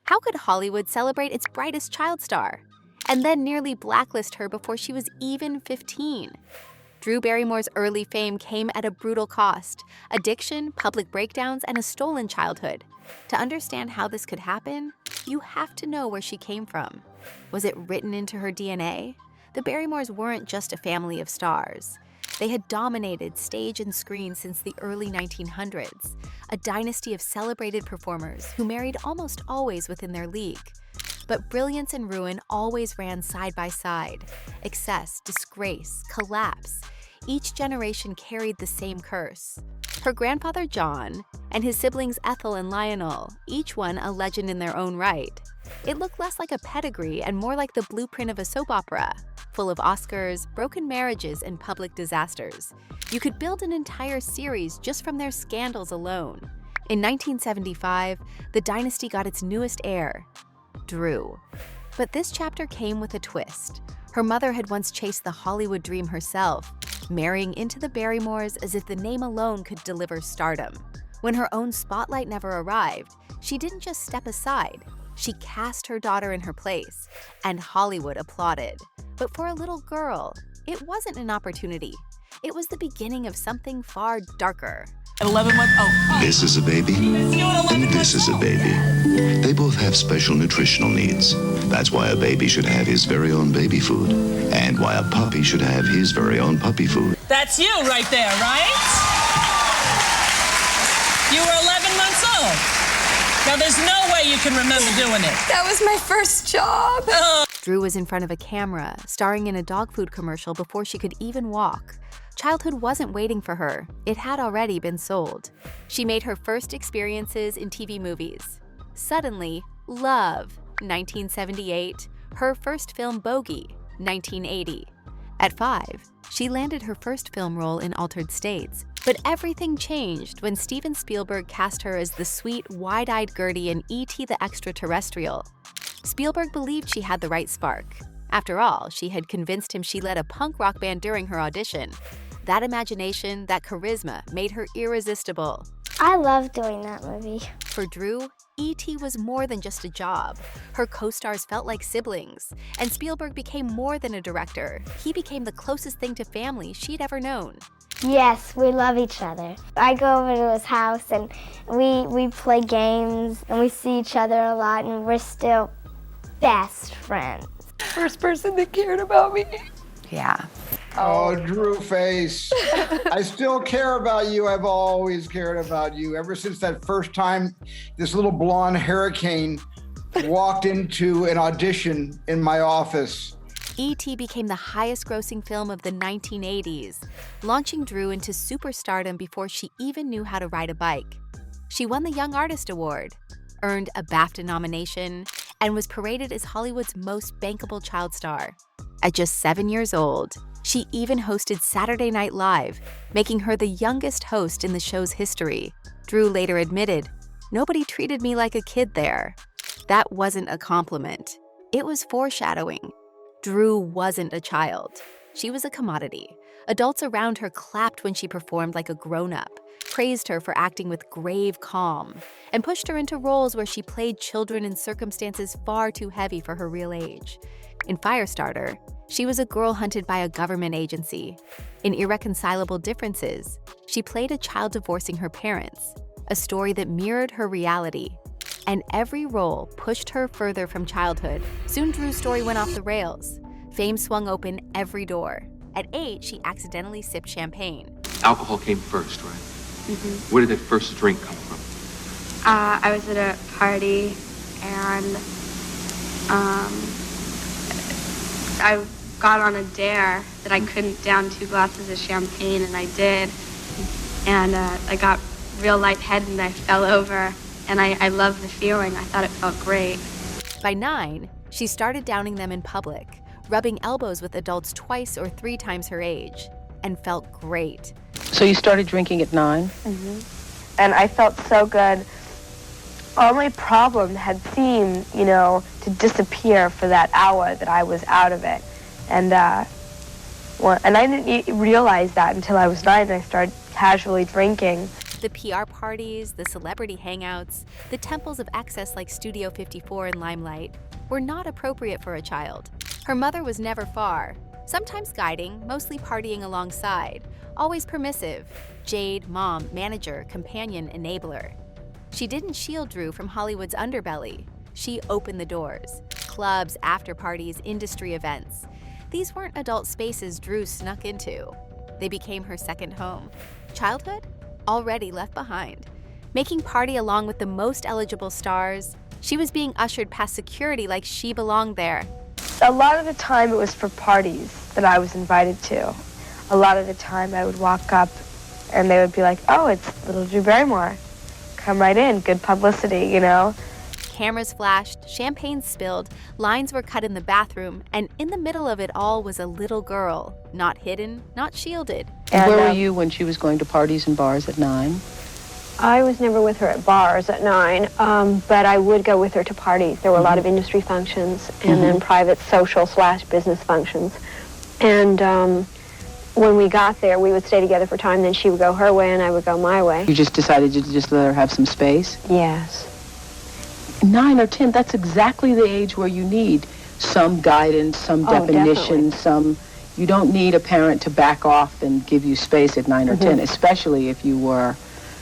How could Hollywood celebrate its brightest child star and then nearly blacklist her before she was even 15? Drew Barrymore's early fame came at a brutal cost: addiction, public breakdowns, and a stolen childhood. To understand how this could happen, you have to know where she came from. Was it written into her DNA? The Barrymores weren't just a family of stars. They had dominated stage and screen since the early 1900s, a dynasty of celebrated performers who married almost always within their league. But brilliance and ruin always ran side by side. Excess, disgrace, collapse. Each generation carried the same curse. Her grandfather John and his siblings Ethel and Lionel, each one a legend in their own right. It looked less like a pedigree and more like the blueprint of a soap opera, full of Oscars, broken marriages, and public disasters. You could build an entire series just from their scandals alone. In 1975, the dynasty got its newest heir, Drew. But this chapter came with a twist. Her mother had once chased the Hollywood dream herself, marrying into the Barrymores as if the name alone could deliver stardom. When her own spotlight never arrived, she didn't just step aside. She cast her daughter in her place, and Hollywood applauded. But for a little girl, it wasn't an opportunity. It was the beginning of something far darker. At 11 months, This is a baby, and this is a baby. They both have special nutritional needs. That's why a baby should have his very own baby food, and why a puppy should have his very own puppy food. That's you right there, right? You were 11 months old. Now, there's no way you can remember doing it. That was my first job. Drew was in front of a camera, starring in a dog food commercial before she could even walk. Childhood wasn't waiting for her. It had already been sold. She made her first experiences in TV movies. Suddenly, Love, 1978. Her first film, Bogey, 1980. At 5, she landed her first film role in Altered States. But everything changed when Steven Spielberg cast her as the sweet, wide-eyed Gertie in E.T. the Extraterrestrial. Spielberg believed she had the right spark. After all, she had convinced him she led a punk rock band during her audition. That imagination, that charisma, made her irresistible. I love doing that movie. For Drew, E.T. was more than just a job. Her co-stars felt like siblings, and Spielberg became more than a director. He became the closest thing to family she'd ever known. Yes, we love each other. I go over to his house and we play games and we see each other a lot and we're still best friends. First person that cared about me. Yeah. Oh, Drew face. I still care about you. I've always cared about you. Ever since that first time this little blonde hurricane walked into an audition in my office. E.T. became the highest-grossing film of the 1980s, launching Drew into superstardom before she even knew how to ride a bike. She won the Young Artist Award, earned a BAFTA nomination, and was paraded as Hollywood's most bankable child star. At just 7 years old, she even hosted Saturday Night Live, making her the youngest host in the show's history. Drew later admitted, "Nobody treated me like a kid there." That wasn't a compliment. It was foreshadowing. Drew wasn't a child. She was a commodity. Adults around her clapped when she performed like a grown-up, praised her for acting with grave calm, and pushed her into roles where she played children in circumstances far too heavy for her real age. In Firestarter, she was a girl hunted by a government agency. In Irreconcilable Differences, she played a child divorcing her parents, a story that mirrored her reality. And every role pushed her further from childhood. Soon Drew's story went off the rails. Fame swung open every door. At 8, she accidentally sipped champagne. Alcohol came first, right? Mm-hmm. Where did that first drink come from? I was at a party and I got on a dare that I couldn't down 2 glasses of champagne, and I did. And I got real lightheaded and I fell over. And I loved the feeling. I thought it felt great. By 9, she started downing them in public, rubbing elbows with adults 2 or 3 times her age, and felt great. So you started drinking at 9? Mm-hmm. And I felt so good. All my problem had seemed, to disappear for that hour that I was out of it. And I didn't realize that until I was 9 and I started casually drinking. The PR parties, the celebrity hangouts, the temples of excess like Studio 54 and Limelight were not appropriate for a child. Her mother was never far, sometimes guiding, mostly partying alongside, always permissive, Jade, mom, manager, companion, enabler. She didn't shield Drew from Hollywood's underbelly. She opened the doors. Clubs, after parties, industry events. These weren't adult spaces Drew snuck into. They became her second home. Childhood? Already left behind. Making party along with the most eligible stars, she was being ushered past security like she belonged there. A lot of the time it was for parties that I was invited to. A lot of the time I would walk up and they would be like, oh, it's little Drew Barrymore. Come right in, good publicity, you know? Cameras flashed, champagne spilled, lines were cut in the bathroom, and in the middle of it all was a little girl, not hidden, not shielded. And where were you when she was going to parties and bars at 9? I was never with her at bars at 9, but I would go with her to parties. There were a lot of industry functions and then private social/business functions. And when we got there, we would stay together for time. Then she would go her way and I would go my way. You just decided to just let her have some space? Yes. 9 or 10, that's exactly the age where you need some guidance, some definition, you don't need a parent to back off and give you space at 9 or 10, especially if you were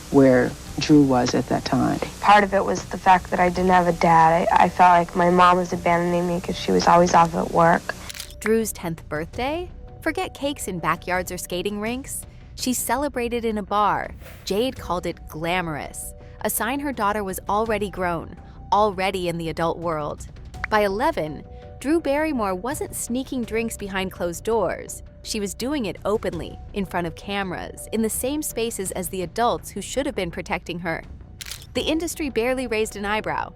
where Drew was at that time. Part of it was the fact that I didn't have a dad. I felt like my mom was abandoning me because she was always off at work. Drew's 10th birthday? Forget cakes in backyards or skating rinks. She celebrated in a bar. Jade called it glamorous, a sign her daughter was already grown, already in the adult world. By 11, Drew Barrymore wasn't sneaking drinks behind closed doors. She was doing it openly, in front of cameras, in the same spaces as the adults who should have been protecting her. The industry barely raised an eyebrow.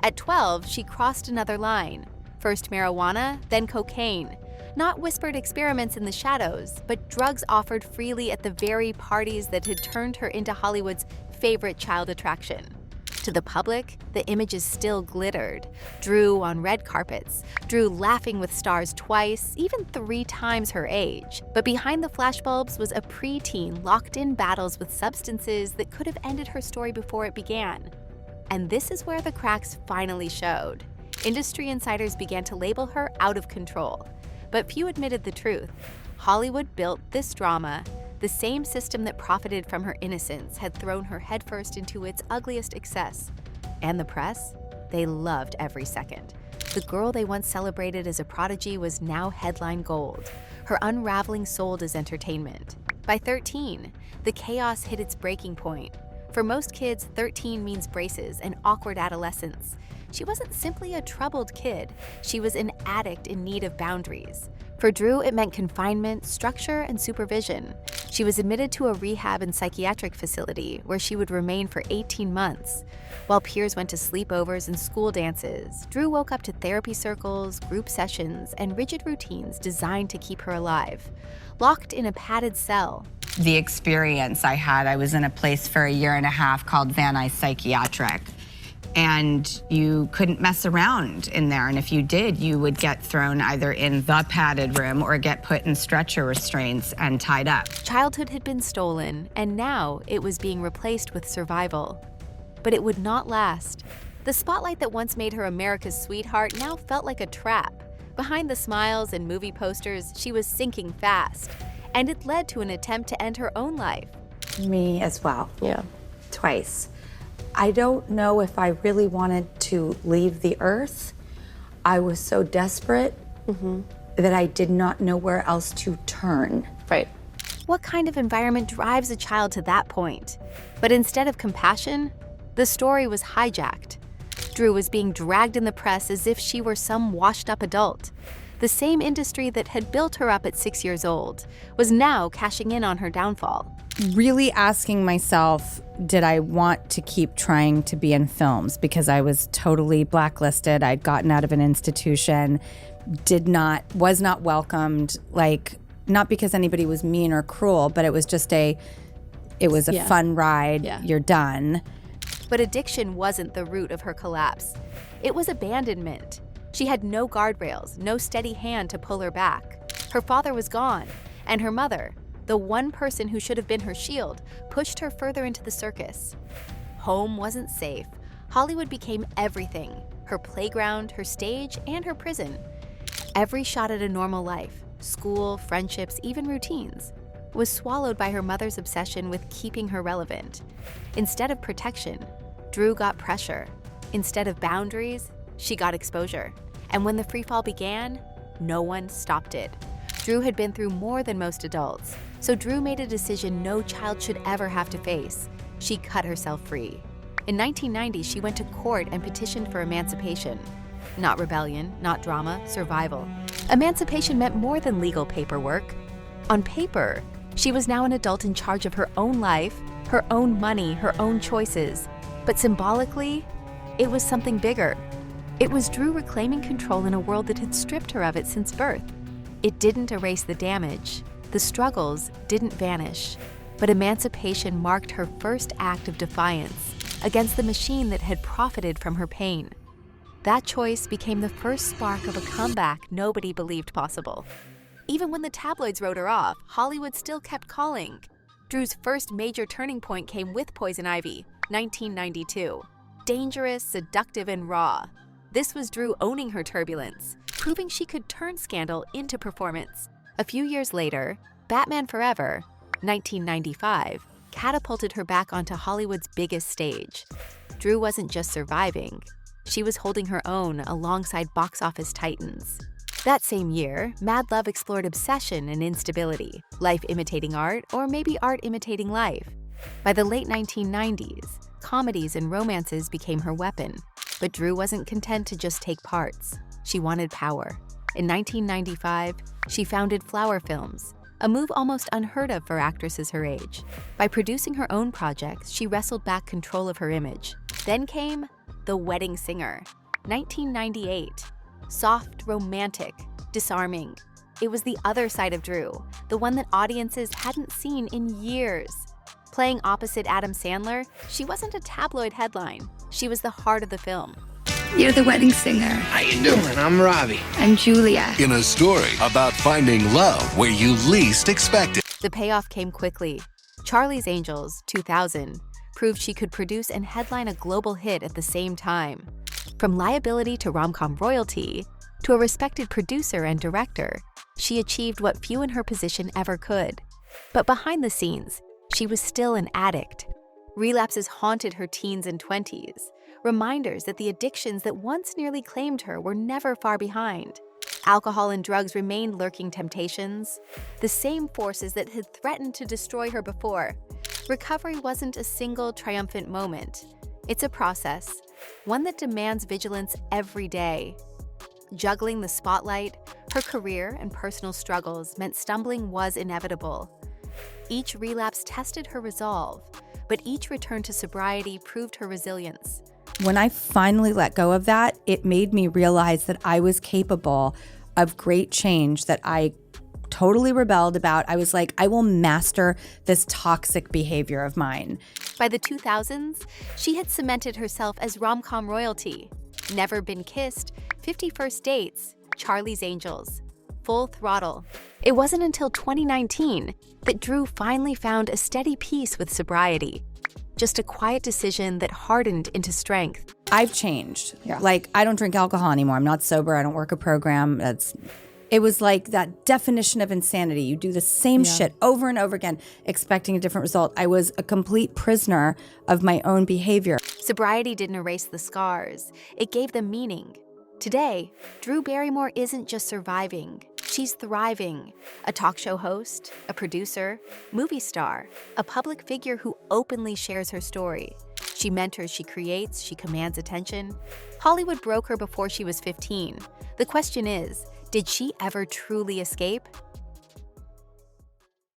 At 12, she crossed another line. First marijuana, then cocaine. Not whispered experiments in the shadows, but drugs offered freely at the very parties that had turned her into Hollywood's favorite child attraction. To the public, the images still glittered. Drew on red carpets, Drew laughing with stars twice, even 3 times her age. But behind the flashbulbs was a preteen locked in battles with substances that could have ended her story before it began. And this is where the cracks finally showed. Industry insiders began to label her out of control. But few admitted the truth. Hollywood built this drama. The same system that profited from her innocence had thrown her headfirst into its ugliest excess. And the press? They loved every second. The girl they once celebrated as a prodigy was now headline gold. Her unraveling sold as entertainment. By 13, the chaos hit its breaking point. For most kids, 13 means braces and awkward adolescence. She wasn't simply a troubled kid. She was an addict in need of boundaries. For Drew, it meant confinement, structure, and supervision. She was admitted to a rehab and psychiatric facility where she would remain for 18 months. While peers went to sleepovers and school dances, Drew woke up to therapy circles, group sessions, and rigid routines designed to keep her alive. Locked in a padded cell. The experience I had, I was in a place for 1.5 years called Van Nuys Psychiatric. And you couldn't mess around in there. And if you did, you would get thrown either in the padded room or get put in stretcher restraints and tied up. Childhood had been stolen, and now it was being replaced with survival. But it would not last. The spotlight that once made her America's sweetheart now felt like a trap. Behind the smiles and movie posters, she was sinking fast. And it led to an attempt to end her own life. Me as well. Yeah. Twice. I don't know if I really wanted to leave the earth. I was so desperate that I did not know where else to turn. Right. What kind of environment drives a child to that point? But instead of compassion, the story was hijacked. Drew was being dragged in the press as if she were some washed-up adult. The same industry that had built her up at 6 years old was now cashing in on her downfall. Really asking myself, did I want to keep trying to be in films? Because I was totally blacklisted. I'd gotten out of an institution, was not welcomed, not because anybody was mean or cruel, but it was just a fun ride. Yeah. You're done. But addiction wasn't the root of her collapse. It was abandonment. She had no guardrails, no steady hand to pull her back. Her father was gone, and her mother, The one person who should have been her shield pushed her further into the circus. Home wasn't safe. Hollywood became everything: her playground, her stage, and her prison. Every shot at a normal life, school, friendships, even routines, was swallowed by her mother's obsession with keeping her relevant. Instead of protection, Drew got pressure. Instead of boundaries, she got exposure. And when the freefall began, no one stopped it. Drew had been through more than most adults, so Drew made a decision no child should ever have to face. She cut herself free. In 1990, she went to court and petitioned for emancipation. Not rebellion, not drama, survival. Emancipation meant more than legal paperwork. On paper, she was now an adult in charge of her own life, her own money, her own choices. But symbolically, it was something bigger. It was Drew reclaiming control in a world that had stripped her of it since birth. It didn't erase the damage. The struggles didn't vanish. But emancipation marked her first act of defiance against the machine that had profited from her pain. That choice became the first spark of a comeback nobody believed possible. Even when the tabloids wrote her off, Hollywood still kept calling. Drew's first major turning point came with Poison Ivy, 1992. Dangerous, seductive, and raw. This was Drew owning her turbulence, proving she could turn scandal into performance. A few years later, Batman Forever, 1995, catapulted her back onto Hollywood's biggest stage. Drew wasn't just surviving, she was holding her own alongside box office titans. That same year, Mad Love explored obsession and instability, life imitating art, or maybe art imitating life. By the late 1990s, comedies and romances became her weapon. But Drew wasn't content to just take parts. She wanted power. In 1995, she founded Flower Films, a move almost unheard of for actresses her age. By producing her own projects, she wrestled back control of her image. Then came The Wedding Singer, 1998. Soft, romantic, disarming. It was the other side of Drew, the one that audiences hadn't seen in years. Playing opposite Adam Sandler, she wasn't a tabloid headline. She was the heart of the film. You're the wedding singer. How you doing? I'm Robbie. I'm Julia. In a story about finding love where you least expect it. The payoff came quickly. Charlie's Angels, 2000, proved she could produce and headline a global hit at the same time. From liability to rom-com royalty, to a respected producer and director, she achieved what few in her position ever could. But behind the scenes, she was still an addict. Relapses haunted her teens and 20s, reminders that the addictions that once nearly claimed her were never far behind. Alcohol and drugs remained lurking temptations, the same forces that had threatened to destroy her before. Recovery wasn't a single triumphant moment. It's a process, one that demands vigilance every day. Juggling the spotlight, her career and personal struggles meant stumbling was inevitable. Each relapse tested her resolve, but each return to sobriety proved her resilience. When I finally let go of that, it made me realize that I was capable of great change that I totally rebelled about. I was like, I will master this toxic behavior of mine. By the 2000s, she had cemented herself as rom-com royalty. Never Been Kissed, 50 First Dates, Charlie's Angels, Full Throttle. It wasn't until 2019 that Drew finally found a steady peace with sobriety. Just a quiet decision that hardened into strength. I've changed. Yeah. Like, I don't drink alcohol anymore. I'm not sober. I don't work a program. It was like that definition of insanity. You do the same shit over and over again, expecting a different result. I was a complete prisoner of my own behavior. Sobriety didn't erase the scars. It gave them meaning. Today, Drew Barrymore isn't just surviving. She's thriving. A talk show host, a producer, movie star, a public figure who openly shares her story. She mentors, she creates, she commands attention. Hollywood broke her before she was 15. The question is, did she ever truly escape?